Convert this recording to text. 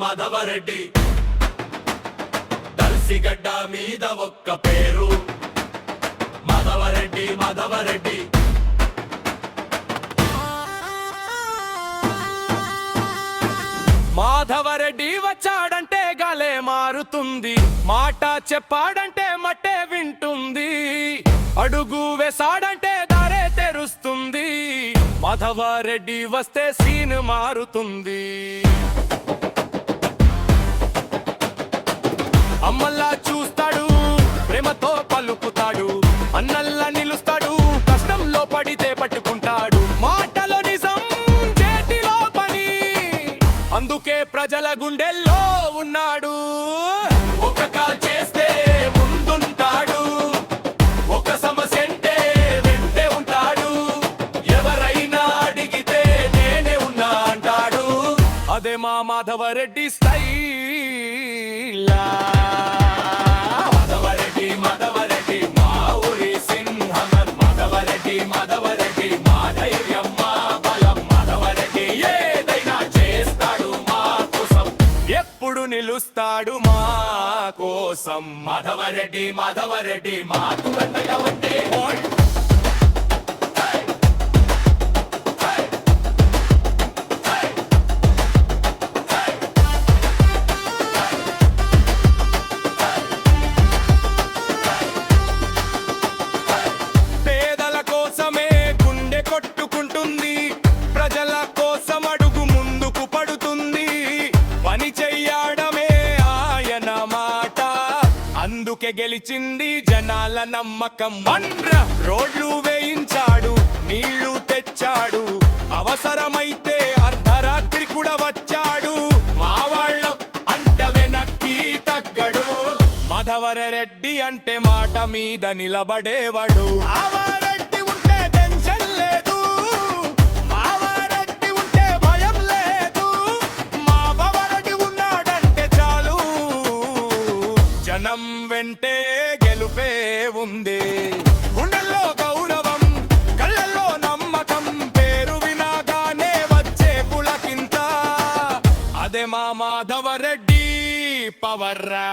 మాధవరెడ్డి దర్శిగడ్డ మీద ఒక్క పేరు మాధవరెడ్డి మాధవరెడ్డి మాధవరెడ్డి వచ్చాడంటే గాలే మారుతుంది, మాట చెప్పాడంటే మట్టే వింటుంది, అడుగు వేసాడంటే దారే తెరుస్తుంది. మాధవరెడ్డి వస్తే సీన్ మారుతుంది. అమ్మల్లా చూస్తాడు, ప్రేమతో పలుకుతాడు, అన్నల్లా నిలుస్తాడు, కష్టంలో పడితే పట్టుకుంటాడు. మాటలో నిజం, చేతిలో పని, అందుకే ప్రజల గుండెల్లో ఉన్నాడు. ఒక కాల్ చేస్తే ముందుంటాడు, ఒక సమస్య అంటే వెంటే ఉంటాడు, ఎవరైనా అడిగితే నేనే ఉన్నా అంటాడు. అదే మా మాధవరెడ్డి స్టైల్. మాధవరెడ్డి మాధవరెడ్డి మా ఊరి సింహం, మాధవరెడ్డి మాధవరెడ్డి మా ధైర్యం మా బలం, మాధవరెడ్డి ఏదైనా చేస్తాడు మా కోసం, ఎప్పుడు నిలుస్తాడు మా కోసం. మాధవరెడ్డి మాధవరెడ్డి మా తుగంటగా ఉంటే పేదల కోసమే గుండె కొట్టుకుంటుంది, ప్రజల కోసం అడుగు ముందుకు పడుతుంది. పని చెయ్యడమే ఆయన మాట, అందుకే గెలిచింది జనాల నమ్మకం. రోడ్లు వేయించాడు, నీళ్లు తెచ్చాడు, అవసరమైతే అర్ధరాత్రి కూడా వచ్చాడు. మా వాళ్ళ అంట వెనక్కి తగ్గడు. మాధవరెడ్డి అంటే మాట మీద నిలబడేవాడు. మాధవరెడ్డి ఉంటే టెన్షన్ లేదు, మాధవరెడ్డి ఉంటే భయం లేదు, మాధవరెడ్డి ఉన్నాడంటే చాలు, జనం వెంటే గెలుపే ఉంది. గుండెల్లో గౌరవం, కళ్ళల్లో నమ్మకం, పేరు వినగానే వచ్చే పులకింత, అదే మా మాధవరెడ్డి పవర్రా.